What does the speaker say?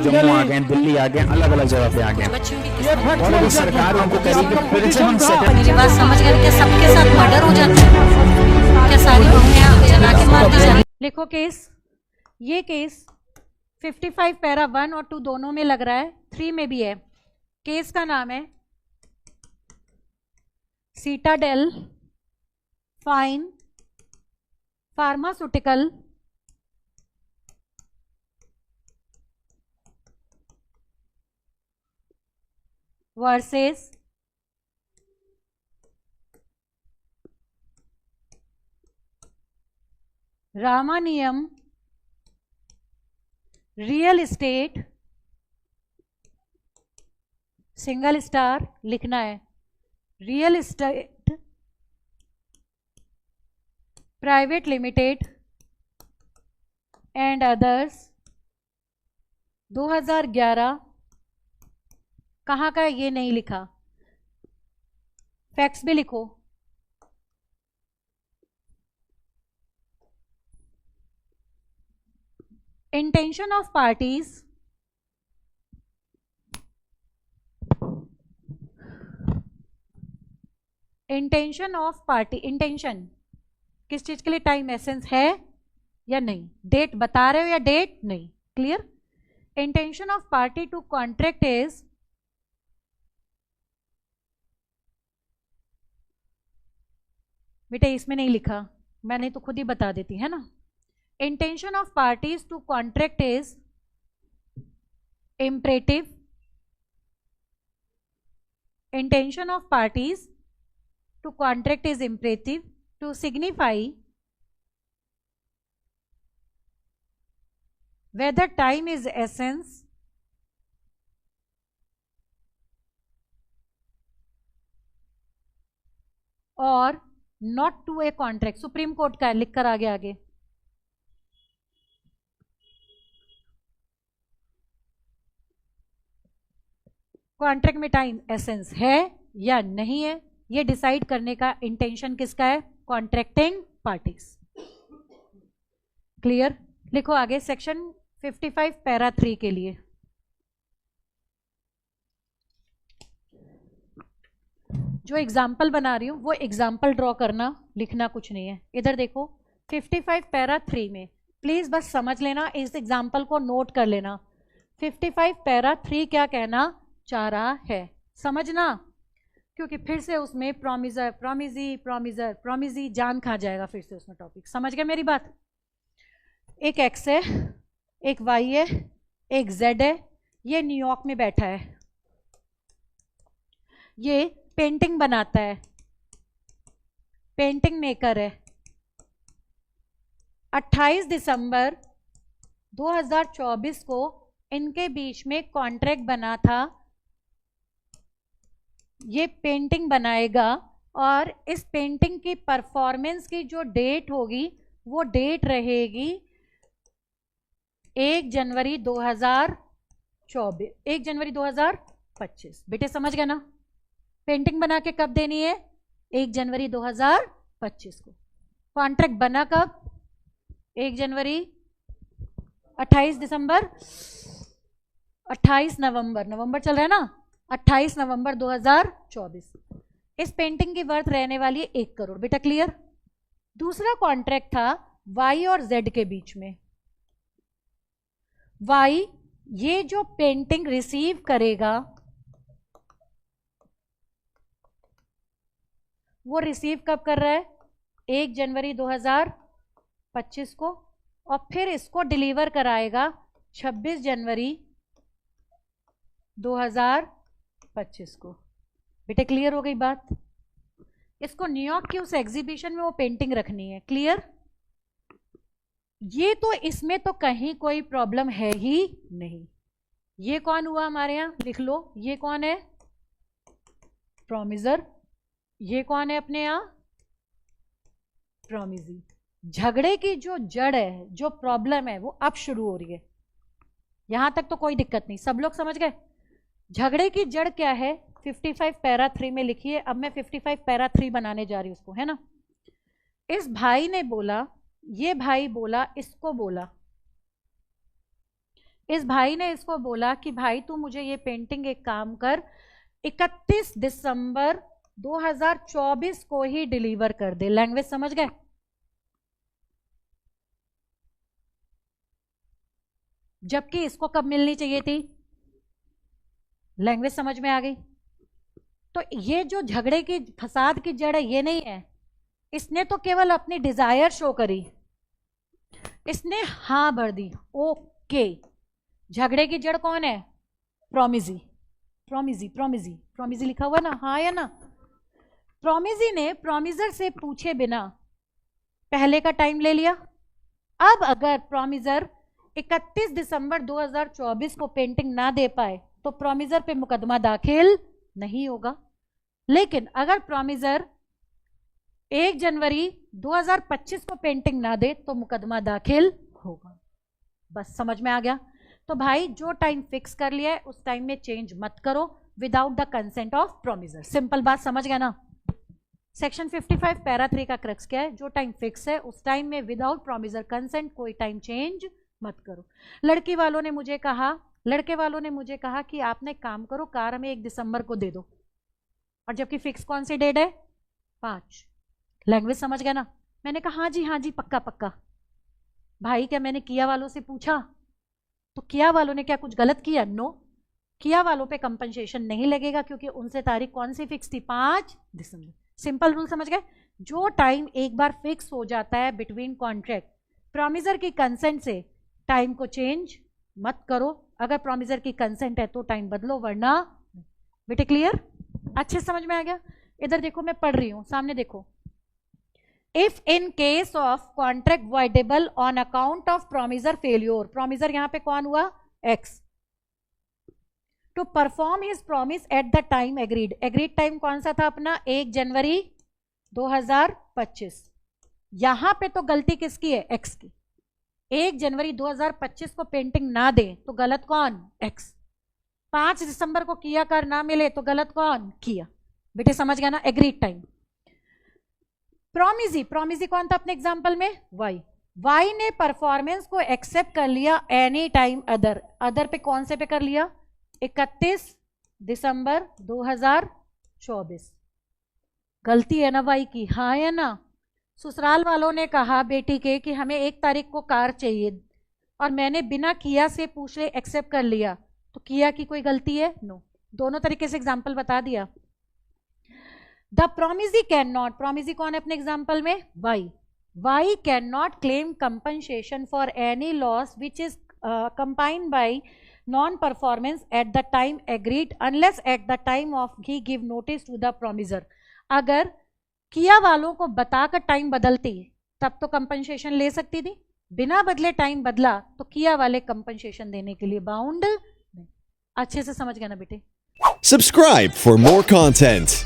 जम्मू आ गए, दिल्ली आ गए, अलग अलग जगह पे आ गए, और अगर सरकार उनको कहेगी कि फिर से हम मेरी बात समझ गए? क्या सबके साथ मर्डर हो जाता है? क्या सारी बहुएं जला के मार दी जाती? लिखो केस। ये केस 55 पैरा 1 और 2 दोनों में लग रहा है, 3 में भी है। केस का नाम है Citadel Fine Pharmaceutical versus Ramaniyam real estate, single star लिखना है, real estate private limited and others 2011। कहाँ का है ये नहीं लिखा, फैक्ट्स भी लिखो। इंटेंशन ऑफ पार्टीज इंटेंशन किस चीज के लिए? टाइम एसेंस है या नहीं? डेट बता रहे हो या डेट नहीं? Clear? Intention of party to contract is बेटा इसमें नहीं लिखा, मैंने तो खुद ही बता देती है ना। Intention of parties to contract is imperative. Intention of parties to contract is imperative to signify whether time is essence और not to a contract. Supreme court का है, लिख कर आगे आगे। कॉन्ट्रैक्ट में टाइम एसेंस है या नहीं है, ये डिसाइड करने का इंटेंशन किसका है? Contracting parties. क्लियर? लिखो आगे सेक्शन 55 पैरा 3 के लिए। जो एग्जाम्पल बना रही हूं वो एग्जाम्पल ड्रॉ करना, लिखना कुछ नहीं है। इधर देखो 55 पैरा 3 में प्लीज बस समझ लेना, इस एग्जाम्पल को नोट कर लेना। 55 पैरा 3 क्या कहना चाह रहा है, समझना, क्योंकि फिर से उसमें प्रोमिजर प्रोमिजी प्रोमिजर प्रोमिजी जान खा जाएगा फिर से उसमें टॉपिक। समझ गए मेरी बात? एक एक्स है, एक वाई है, एक जेड है। ये न्यूयॉर्क में बैठा है, ये पेंटिंग बनाता है, पेंटिंग मेकर है। 28 दिसंबर 2024 को इनके बीच में कॉन्ट्रैक्ट बना था, ये पेंटिंग बनाएगा और इस पेंटिंग की परफॉर्मेंस की जो डेट होगी वो डेट रहेगी 1 जनवरी 2024, 1 जनवरी 2025। बेटे समझ गए ना? पेंटिंग बना के कब देनी है? 1 जनवरी 2025 को। कॉन्ट्रैक्ट बना कब? 1 जनवरी, 28 दिसंबर, 28 नवंबर, नवंबर चल रहा है ना, 28 नवंबर 2024। इस पेंटिंग की वर्थ रहने वाली है 1 करोड़। बेटा क्लियर? दूसरा कॉन्ट्रैक्ट था वाई और जेड के बीच में। वाई ये जो पेंटिंग रिसीव करेगा वो रिसीव कब कर रहा है? 1 जनवरी 2025 को, और फिर इसको डिलीवर कराएगा 26 जनवरी 2025 को। बेटे क्लियर हो गई बात? इसको न्यूयॉर्क की उस एग्जीबिशन में वो पेंटिंग रखनी है। क्लियर? ये तो इसमें तो कहीं कोई प्रॉब्लम है ही नहीं। ये कौन हुआ हमारे यहां? लिख लो, ये कौन है? प्रोमिजर। ये कौन है अपने यहां? प्रोमिजी। झगड़े की जो जड़ है, जो प्रॉब्लम है, वो अब शुरू हो रही है। यहां तक तो कोई दिक्कत नहीं, सब लोग समझ गए? झगड़े की जड़ क्या है? 55 पैरा 3 में लिखिए। अब मैं 55 पैरा 3 बनाने जा रही हूं उसको, है ना। इस भाई ने बोला, ये भाई बोला, इसको बोला इस भाई ने इसको बोला कि भाई तू मुझे ये पेंटिंग एक काम कर, 31 दिसंबर 2024 को ही डिलीवर कर दे। लैंग्वेज समझ गए? जबकि इसको कब मिलनी चाहिए थी? लैंग्वेज समझ में आ गई? तो ये जो झगड़े की फसाद की जड़ है ये नहीं है, इसने तो केवल अपनी डिजायर शो करी, इसने हाँ भर दी, ओके। झगड़े की जड़ कौन है? प्रोमिजी, प्रोमिजी, प्रोमिजी, प्रोमिजी लिखा हुआ ना, हाँ या ना? प्रोमिजी ने प्रोमिजर से पूछे बिना पहले का टाइम ले लिया। अब अगर प्रोमिजर 31 दिसंबर 2024 को पेंटिंग ना दे पाए तो प्रोमिजर पे मुकदमा दाखिल नहीं होगा। लेकिन अगर प्रोमिजर 1 जनवरी 2025 को पेंटिंग ना दे तो मुकदमा दाखिल होगा। बस समझ में आ गया? तो भाई जो टाइम फिक्स कर लिया है उस टाइम में चेंज मत करो without the consent of promisor. Simple बात समझ गया ना? सेक्शन 55 पैरा 3 का क्रक्स क्या है? जो टाइम फिक्स है उस टाइम में विदाउट प्रोमिजर कंसेंट कोई टाइम चेंज मत करो। लड़के वालों ने मुझे कहा कि आपने काम करो, कार हमें 1 दिसंबर को दे दो, और जबकि फिक्स कौन सी डेट है? 5। लैंग्वेज समझ गया ना? मैंने कहा हाँ जी पक्का पक्का। भाई क्या मैंने किया वालों से पूछा? तो किया वालों ने क्या कुछ गलत किया? नो। किया वालों पे कंपनसेशन नहीं लगेगा क्योंकि उनसे तारीख कौन सी फिक्स थी? 5 दिसंबर। सिंपल रूल समझ गए? जो टाइम एक बार फिक्स हो जाता है बिटवीन कॉन्ट्रैक्ट, प्रोमिजर की कंसेंट से टाइम को चेंज मत करो। अगर प्रोमिजर की कंसेंट है तो टाइम बदलो, वरना बेटे क्लियर? अच्छे समझ में आ गया? इधर देखो, मैं पढ़ रही हूं, सामने देखो। If in case of contract voidable on account of promisor failure, promisor यहां पे कौन हुआ? X, to perform his promise at the time agreed. Agreed time कौन सा था अपना? 1 जनवरी 2025। यहां पे तो गलती किसकी है? एक्स की। 1 जनवरी 2025 को पेंटिंग ना दे तो गलत कौन? एक्स। 5 दिसंबर को किया कर ना मिले तो गलत कौन? किया। बेटे समझ गया ना? Agreed time. प्रोमिजी कौन था अपने एग्जांपल में? वाई ने परफॉर्मेंस को एक्सेप्ट कर लिया एनी टाइम अदर पे कौन से पे कर लिया? 31 दिसंबर 2024। गलती है ना वाई की? हाँ या ना? ससुराल वालों ने कहा बेटी के कि हमें 1 तारीख को कार चाहिए, और मैंने बिना किया से पूछ ले एक्सेप्ट कर लिया, तो किया की कोई गलती है? नो। दोनों तरीके से एग्जांपल बता दिया। The promisee can not, promisee कौन है अपने एग्जांपल में? Why can not claim compensation for any loss which is combined by non performance at the time agreed unless at the time of he give notice to the promisor. अगर किया वालों को बताकर time बदलती तब तो compensation ले सकती थी, बिना बदले टाइम बदला तो किया वाले कंपनसेशन देने के लिए बाउंड नहीं। अच्छे से समझ गए ना बेटे? Subscribe for more content.